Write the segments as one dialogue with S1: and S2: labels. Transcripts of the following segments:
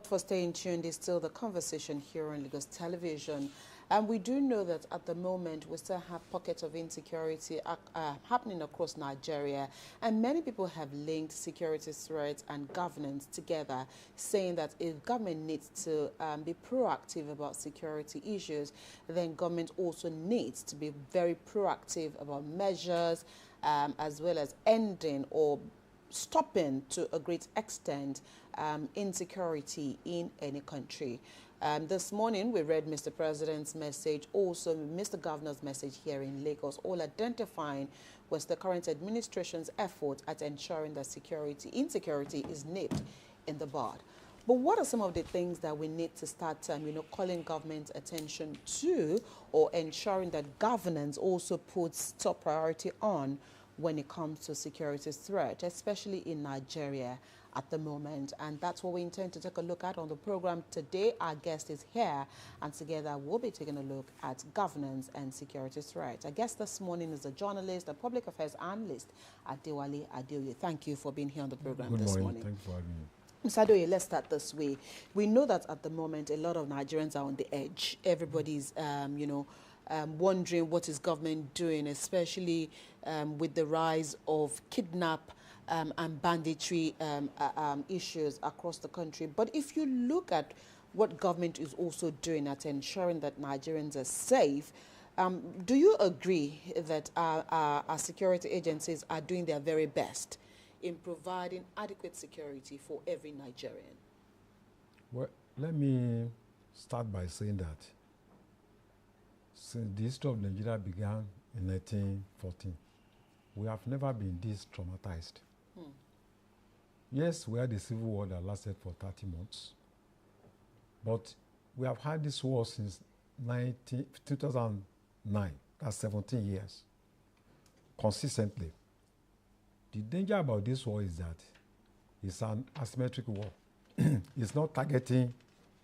S1: for staying tuned. It's still the conversation here on Lagos Television. And we do know that at the moment we still have pockets of insecurity happening across Nigeria. And many people have linked security threats and governance together, saying that if government needs to be proactive about security issues, then government also needs to be very proactive about measures as well as ending or stopping to a great extent insecurity in any country. This morning, we read Mr. President's message, also Mr. Governor's message here in Lagos, all identifying was the current administration's effort at ensuring that insecurity is nipped in the bud. But what are some of the things that we need to start, calling government attention to, or ensuring that governance also puts top priority on when it comes to security threat, especially in Nigeria at the moment? And that's what we intend to take a look at on the program today. Our guest is here, and together we'll be taking a look at governance and security threat. Our guest this morning is a journalist, a public affairs analyst, Adewale Adeoye. Thank you for being here on the program this morning.
S2: Thank you for having me.
S1: Mr. Adeoye, let's start this way. We know that at the moment a lot of Nigerians are on the edge. Everybody's, wondering what is government doing, especially with the rise of kidnap and banditry issues across the country. But if you look at what government is also doing at ensuring that Nigerians are safe, do you agree that our security agencies are doing their very best in providing adequate security for every Nigerian?
S2: Well, let me start by saying that since the history of Nigeria began in 1914, we have never been this traumatized. Yes, we had a civil war that lasted for 30 months, but we have had this war since 2009, that's 17 years, consistently. The danger about this war is that it's an asymmetric war. It's not targeting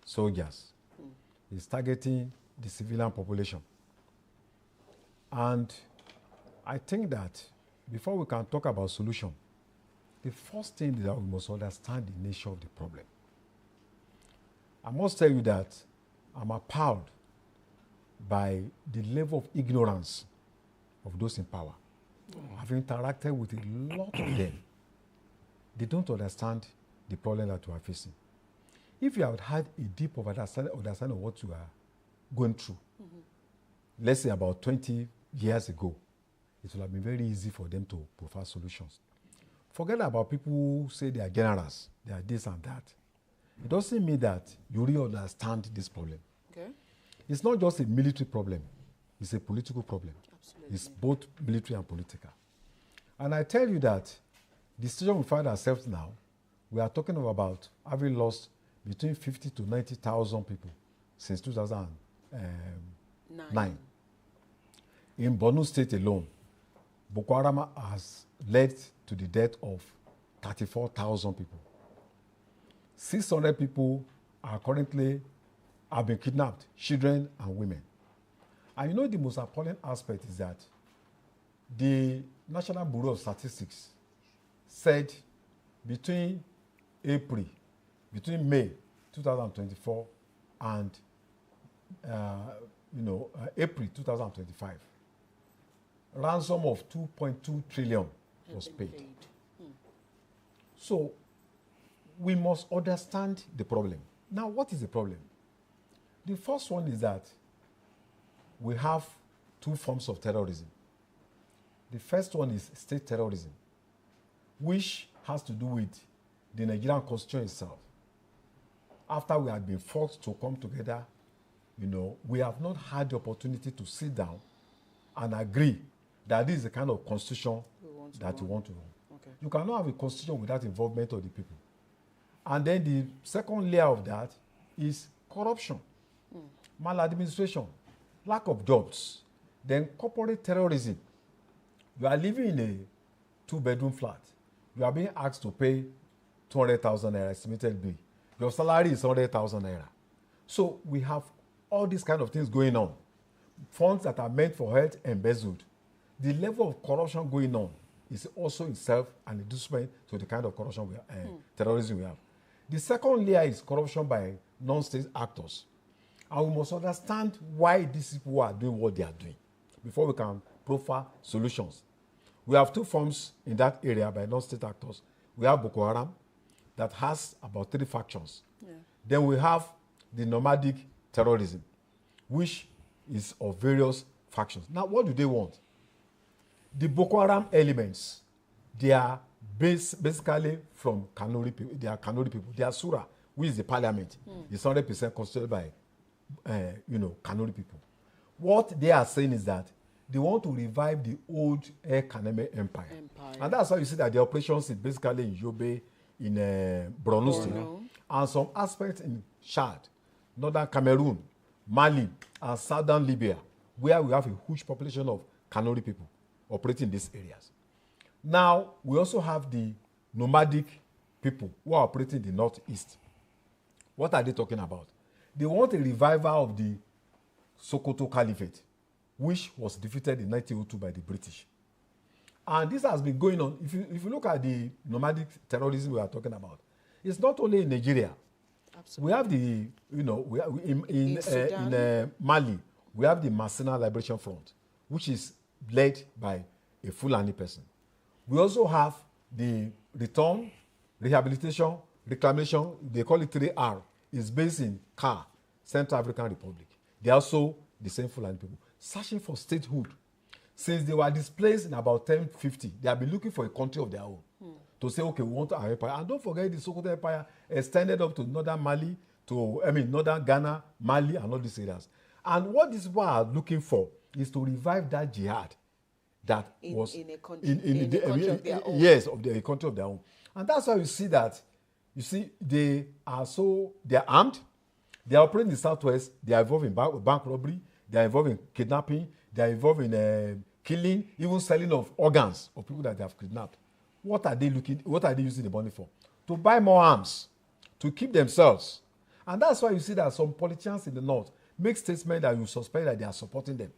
S2: soldiers. It's targeting the civilian population. And I think that before we can talk about solution, the first thing is that we must understand the nature of the problem. I must tell you that I'm appalled by the level of ignorance of those in power. I've interacted with a lot of them. They don't understand the problem that we are facing. If you had had a deep understanding of what you are going through, let's say about 20 years ago, it would have been very easy for them to provide solutions. Forget about people who say they are generals, they are this and that. It doesn't mean that you really understand this problem.
S1: Okay.
S2: It's not just a military problem, it's a political problem.
S1: Absolutely.
S2: It's both military and political. And I tell you that the situation we find ourselves now, we are talking of about having lost between 50 to 90,000 people since 2009. In Borno State alone, Boko Haram has led to the death of 34,000 people. 600 people are currently have been kidnapped, children and women. And you know the most appalling aspect is that the National Bureau of Statistics said between May 2024 and April 2025, ransom of 2.2 trillion was paid. So we must understand the problem. Now, what is the problem? The first one is that we have two forms of terrorism. The first one is state terrorism, which has to do with the Nigerian constitution itself. After we had been forced to come together, we have not had the opportunity to sit down and agree that this is the kind of constitution that we want to run.
S1: Okay.
S2: You cannot have a constitution without involvement of the people. And then the second layer of that is corruption, maladministration, lack of jobs, then corporate terrorism. You are living in a two-bedroom flat. You are being asked to pay 200,000 naira estimated bill. Your salary is 100,000 naira. So we have all these kind of things going on. Funds that are meant for health embezzled. The level of corruption going on is also itself an inducement to the kind of corruption terrorism we have. The second layer is corruption by non-state actors. And we must understand why these people are doing what they are doing before we can profile solutions. We have two forms in that area by non-state actors. We have Boko Haram that has about 3 factions. Yeah. Then we have the nomadic terrorism, which is of various factions. Now, what do they want? The Boko Haram elements, they are basically from Kanuri people. They are Kanuri people. They are Sura, which is the parliament. It's 100% constituted by, Kanuri people. What they are saying is that they want to revive the old Kaneme Empire. And that's why you see that the operations is basically in Yobe, in Borno State, and some aspects in Chad, northern Cameroon, Mali, and southern Libya, where we have a huge population of Kanuri people operating in these areas. Now, we also have the nomadic people who are operating in the northeast. What are they talking about? They want a revival of the Sokoto Caliphate, which was defeated in 1902 by the British. And this has been going on. If you look at the nomadic terrorism we are talking about, it's not only in Nigeria. Absolutely. We have in Mali, we have the Masina Liberation Front, which is led by a Fulani person. We also have the return, rehabilitation, reclamation, they call it 3R, is based in Ka, Central African Republic. They are also the same Fulani people, searching for statehood. Since they were displaced in about 1050, they have been looking for a country of their own. To say, okay, we want our empire. And don't forget the Sokoto Empire extended up to northern Mali, northern Ghana, Mali, and all these areas. And what these people are looking for is to revive that jihad that was in a country of their own. Yes, of a country of their own. And that's why you see that, they are armed, they are operating in the southwest, they are involved in bank robbery, they are involved in kidnapping, they are involved in killing, even selling of organs of people that they have kidnapped. What are they using the money for? To buy more arms, to keep themselves. And that's why you see that some politicians in the north make statements that you suspect that they are supporting them.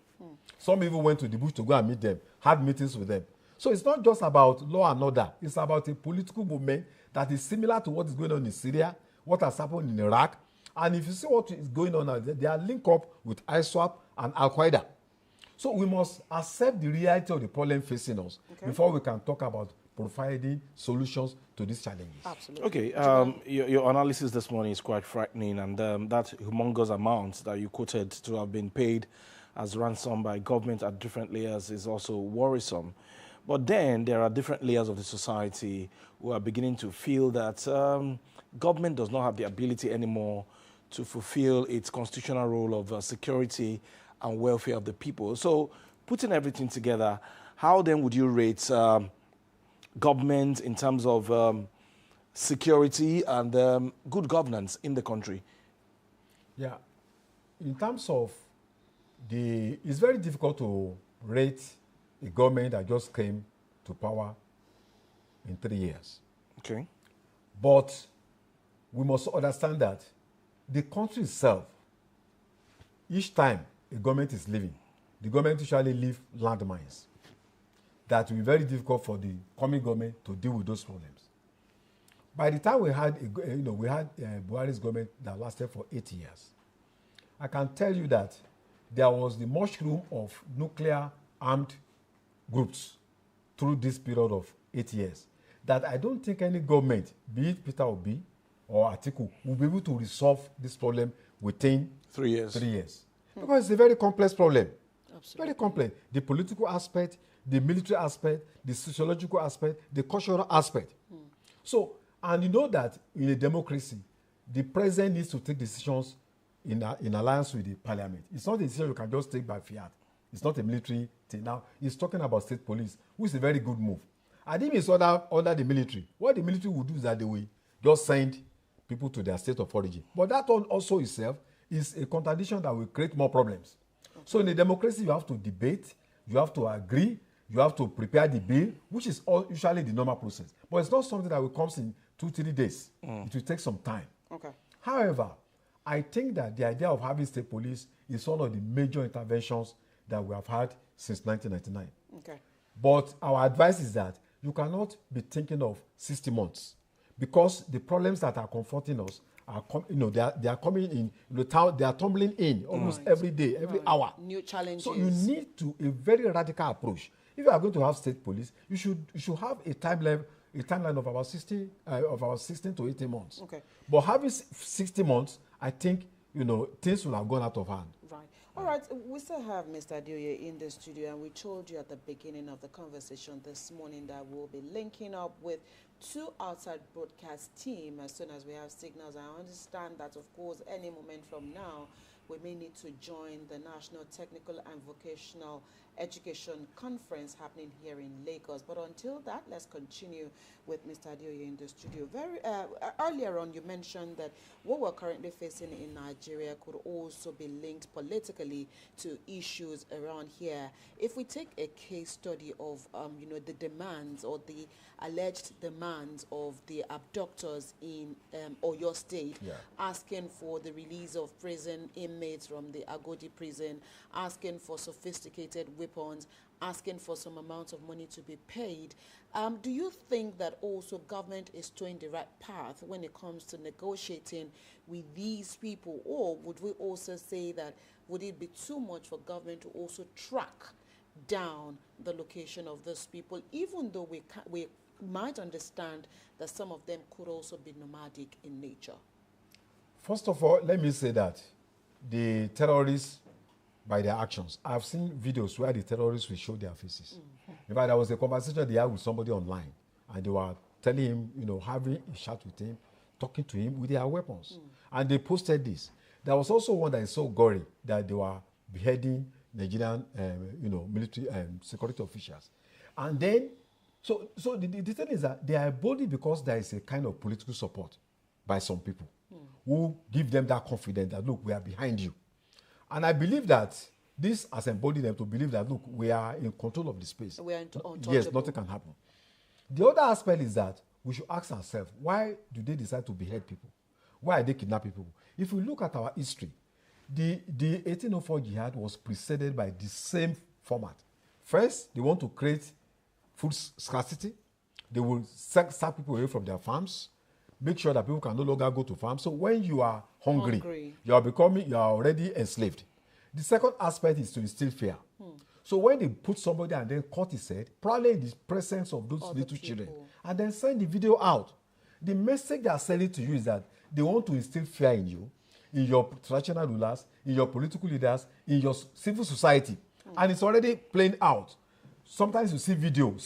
S2: Some even went to the bush to go and meet them, had meetings with them. So it's not just about law and order. It's about a political movement that is similar to what is going on in Syria, what has happened in Iraq. And if you see what is going on now, they are linked up with ISWAP and Al-Qaeda. So we must accept the reality of the problem facing us before we can talk about providing solutions to these challenges.
S3: Absolutely. Okay, your analysis this morning is quite frightening, and that humongous amount that you quoted to have been paid as ransom by government at different layers is also worrisome. But then there are different layers of the society who are beginning to feel that government does not have the ability anymore to fulfill its constitutional role of security and welfare of the people. So putting everything together, how then would you rate government in terms of security and good governance in the country?
S2: Yeah, in terms of it's very difficult to rate a government that just came to power in 3 years.
S3: Okay.
S2: But we must understand that the country itself, each time a government is leaving, the government usually leave landmines that will be very difficult for the coming government to deal with those problems. By the time we had Buhari's government that lasted for 8 years, I can tell you that there was the mushroom of nuclear armed groups through this period of 8 years that I don't think any government, be it Peter Obi or Atiku, will be able to resolve this problem within
S3: 3 years.
S2: 3 years. Because it's a very complex problem.
S1: Absolutely.
S2: Very complex. The political aspect, the military aspect, the sociological aspect, the cultural aspect. So, and you know that in a democracy, the president needs to take decisions in alliance with the parliament. It's not a decision you can just take by fiat. It's not a military thing. Now, he's talking about state police, which is a very good move. And if it's under the military, what the military will do is that they will just send people to their state of origin. But that also itself is a contradiction that will create more problems. Okay. So in a democracy, you have to debate, you have to agree, you have to prepare the bill, which is usually the normal process. But it's not something that will come in 2-3 days. It will take some time.
S1: Okay.
S2: However, I think that the idea of having state police is one of the major interventions that we have had since 1999.
S1: Okay.
S2: But our advice is that you cannot be thinking of 60 months because the problems that are confronting us are, they are coming in. They are tumbling in almost every day, every hour.
S1: New challenges.
S2: So you need a very radical approach. If you are going to have state police, you should have a timeline of about 16 to 18 months.
S1: Okay.
S2: But having 60 months, I think things will have gone out of hand.
S1: Right. All right. We still have Mr. Adeoye in the studio, and we told you at the beginning of the conversation this morning that we'll be linking up with two outside broadcast team as soon as we have signals. I understand that, of course, any moment from now, we may need to join the National Technical and Vocational Education Conference happening here in Lagos. But until that, let's continue with Mr. Adeoye in the studio. Earlier on, you mentioned that what we're currently facing in Nigeria could also be linked politically to issues around here. If we take a case study of, the demands or the alleged demands of the abductors in Oyo State, asking for the release of prison inmates from the Agodi prison, asking for sophisticated weapons, asking for some amount of money to be paid. Do you think that also government is towing the right path when it comes to negotiating with these people? Or would we also say that would it be too much for government to also track down the location of those people, even though we might understand that some of them could also be nomadic in nature?
S2: First of all, let me say that the terrorists, by their actions, I've seen videos where the terrorists will show their faces. In fact, there was a conversation they had with somebody online, and they were telling him, having a chat with him, talking to him with their weapons. And they posted this. There was also one that is so gory that they were beheading Nigerian, military security officials. And then, so the thing is that they are boldly because there is a kind of political support by some people who give them that confidence that, look, we are behind you. And I believe that this has emboldened them to believe that, look, we are in control of the space.
S1: We are untouchable.
S2: Yes, nothing can happen. The other aspect is that we should ask ourselves, why do they decide to behead people? Why are they kidnapping people? If we look at our history, the 1804 jihad was preceded by the same format. First, they want to create food scarcity. They will sack people away from their farms, make sure that people can no longer go to farms. So when you are hungry. you are already enslaved. The second aspect is to instill fear. So when they put somebody and then cut his head, probably in the presence of those little children, and then send the video out, the message they are sending to you is that they want to instill fear in you, in your traditional rulers, in your political leaders, in your civil society. And it's already playing out. Sometimes you see videos,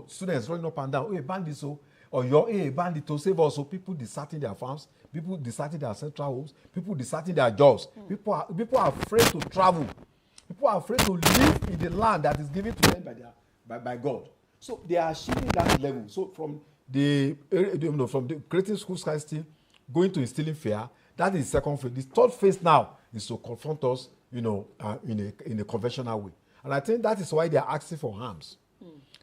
S2: students running up and down, hey, bandit, so, or your bandit to save us. So people deserting their farms, people deserting their central homes, people deserting their jobs. People are afraid to travel. People are afraid to live in the land that is given to them by God. So they are achieving that level. So from the creating school scarcity, going to instilling fear, that is the second phase. The third phase now is to confront us, in a conventional way. And I think that is why they are asking for arms.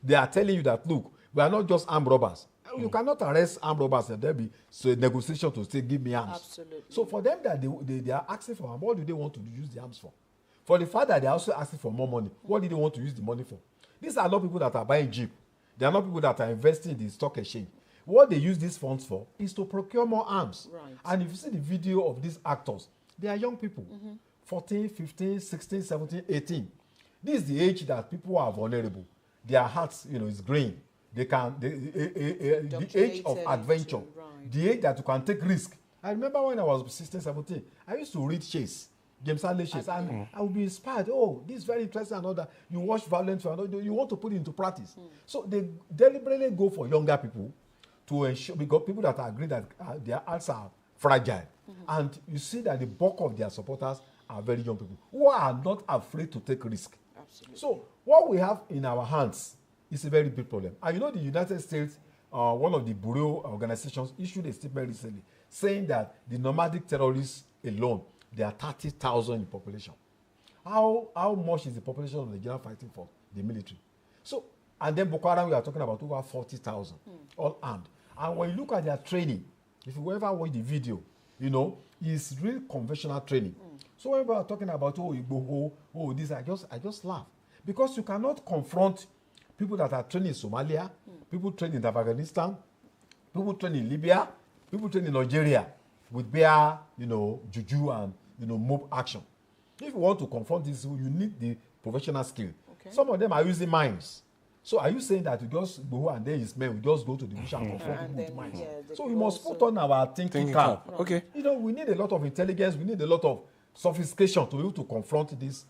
S2: They are telling you that, look, we are not just armed robbers. You cannot arrest armed robbers and there be a negotiation to say, give me arms.
S1: Absolutely.
S2: So for them, that they are asking for arms, what do they want to use the arms for? For the fact that they are also asking for more money, what do they want to use the money for? These are not people that are buying Jeep. They are not people that are investing in the stock exchange. What they use these funds for is to procure more arms.
S1: Right.
S2: And if you see the video of these actors, they are young people, 14, 15, 16, 17, 18. This is the age that people are vulnerable. Their hearts, is growing. The age of adventure, the age that you can take risk. I remember when I was 16, 17, I used to read Chase, James Stanley Chase, and I would be inspired. Oh, this is very interesting and all that. You watch violence, you want to put it into practice. So they deliberately go for younger people to ensure, because people that agree that their hearts are fragile. And you see that the bulk of their supporters are very young people who are not afraid to take risk.
S1: Absolutely.
S2: So what we have in our hands is a very big problem. And the United States, one of the Bureau organizations, issued a statement recently saying that the nomadic terrorists alone, there are 30,000 in population. How much is the population of Nigeria fighting for? The military. So, and then Boko Haram, we are talking about over 40,000, all armed. And when you look at their training, if you ever watch the video, it's real conventional training. So when we are talking about, this, I just laugh. Because you cannot confront people that are trained in Somalia, people trained in Afghanistan, People train in Libya, people train in Nigeria with bare, juju and, mob action. If you want to confront this, you need the professional skill. Okay. Some of them are using mines. So are you saying that you just go and then his men will just go to the bush and confront people with mines? Yeah, so we must put on our thinking cap.
S3: Okay.
S2: We need a lot of intelligence. We need a lot of sophistication to be able to confront this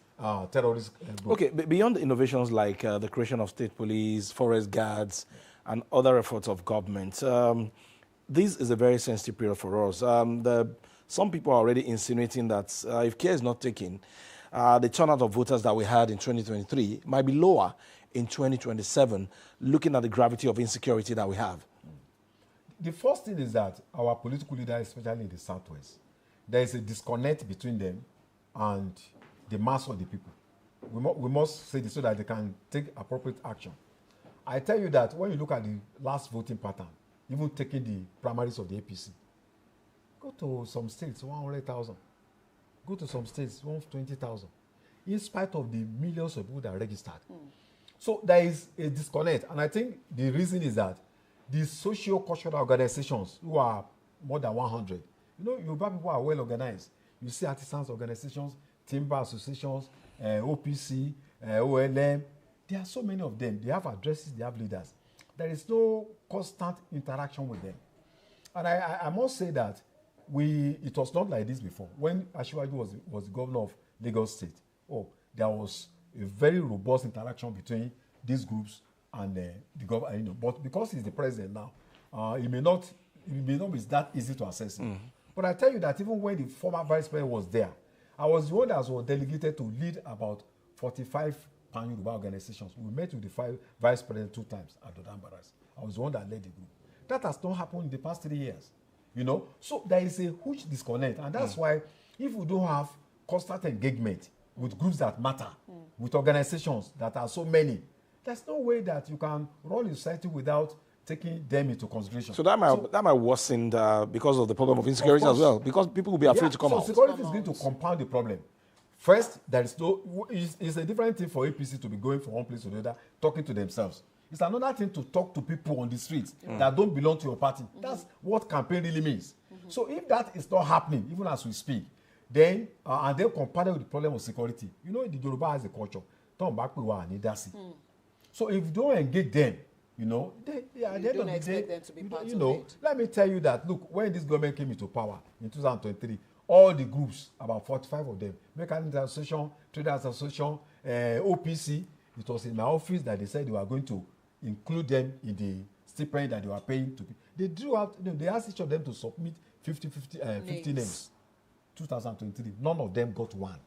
S2: terrorist group.
S3: Okay, beyond innovations like the creation of state police, forest guards, and other efforts of government, this is a very sensitive period for us. Some people are already insinuating that if care is not taken, the turnout of voters that we had in 2023 might be lower in 2027, looking at the gravity of insecurity that we have.
S2: The first thing is that our political leaders, especially in the Southwest, there is a disconnect between them and the mass of the people. We must say this so that they can take appropriate action. I tell you that when you look at the last voting pattern, even taking the primaries of the APC, go to some states, 100,000. Go to some states, 120,000. In spite of the millions of people that are registered. So there is a disconnect. And I think the reason is that the socio-cultural organizations, who are more than 100, Yoruba people are well organized. You see artisans organizations, timber associations, OPC, OLM. There are so many of them. They have addresses, they have leaders. There is no constant interaction with them. And I must say that it was not like this before. When Asiwaju was the governor of Lagos State, there was a very robust interaction between these groups and the government. But because he's the president now, it may not be that easy to assess it. But I tell you that even when the former vice president was there, I was the one that was delegated to lead about 45 pan-Yoruba organizations. We met with the vice president 2 times at Dodan Barracks. I was the one that led the group. That has not happened in the past 3 years. So there is a huge disconnect, and that's why if we don't have constant engagement with groups that matter, with organizations that are so many, there's no way that you can run a society without taking them into consideration.
S3: So that might worsen because of the problem of insecurity as well, because people will be afraid to come out.
S2: So security is going to compound the problem. First, it's a different thing for APC to be going from one place to the other, talking to themselves. It's another thing to talk to people on the streets that don't belong to your party. That's what campaign really means. So if that is not happening, even as we speak, then, and then compounded with the problem of security, the Yoruba has a culture. Turn back to what I need that. So if you don't engage them, they at the end of the day,
S1: them to be part of it.
S2: Let me tell you that, look, when this government came into power in 2023, all the groups, about 45 of them, Mechanics Association, Traders Association, OPC, it was in my office that they said they were going to include them in the stipend that they were paying to people. They drew out, they asked each of them to submit 50 names. 2023, none of them got one.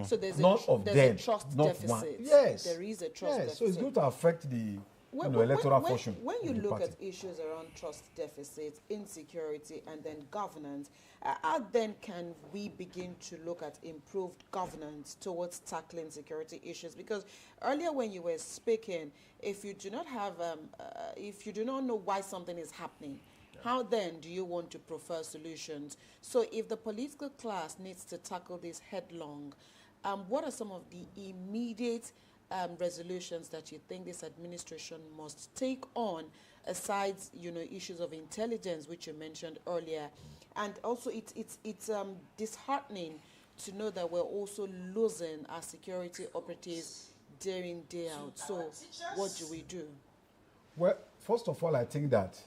S1: So there's
S2: a
S1: trust
S2: not
S1: deficit.
S2: One. Yes.
S1: There is a trust deficit.
S2: So it's going to affect the electoral fortune.
S1: When you look at issues around trust deficit, insecurity, and then governance, how then can we begin to look at improved governance towards tackling security issues? Because earlier when you were speaking, if you do not have, if you do not know why something is happening, how then do you want to prefer solutions? So if the political class needs to tackle this headlong, what are some of the immediate resolutions that you think this administration must take on, aside issues of intelligence, which you mentioned earlier? And also it's disheartening to know that we're also losing our security operatives day in, day out. So what do we do?
S2: Well, first of all, I think that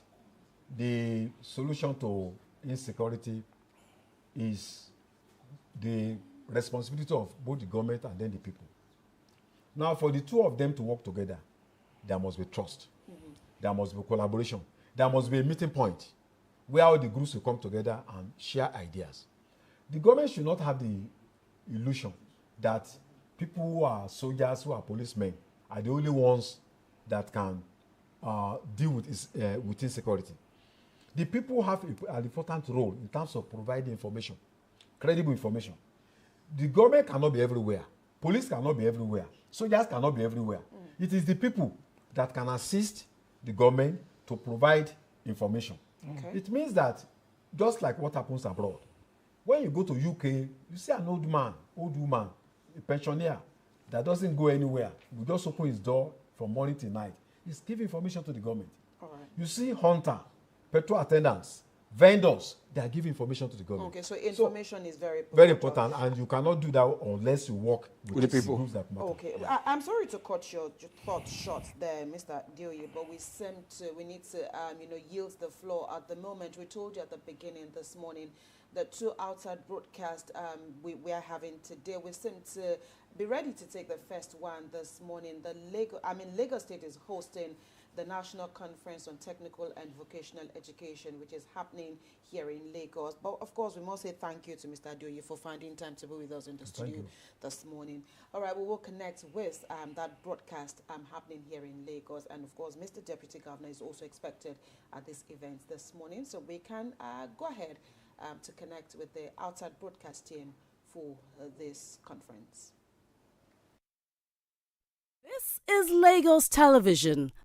S2: the solution to insecurity is the responsibility of both the government and then the people. Now, for the two of them to work together, there must be trust. There must be collaboration. There must be a meeting point where all the groups will come together and share ideas. The government should not have the illusion that people who are soldiers, who are policemen, are the only ones that can deal with insecurity. The people have an important role in terms of providing information, credible information. The government cannot be everywhere. Police cannot be everywhere. Soldiers cannot be everywhere. It is the people that can assist the government to provide information. Okay. It means that, just like what happens abroad, when you go to UK, you see an old woman, a pensioner that doesn't go anywhere. We just open his door from morning till night. He's giving information to the government. All right. You see hunter petrol attendants, vendors, they are giving information to the government.
S1: Okay, so information is very important.
S2: Very important, and you cannot do that unless you work with
S3: the people.
S2: groups that matter.
S1: Okay, I'm sorry to cut your thought short there, Mr. Adeoye, but we need to yield the floor at the moment. We told you at the beginning this morning the 2 outside broadcasts we are having today. We seem to be ready to take the first one this morning. Lagos State is hosting the National Conference on Technical and Vocational Education, which is happening here in Lagos. But of course, we must say thank you to Mr. Adeoye for finding time to be with us in the studio this morning. All right, we will connect with that broadcast happening here in Lagos. And of course, Mr. Deputy Governor is also expected at this event this morning. So we can go ahead to connect with the outside broadcast team for this conference.
S4: This is Lagos Television,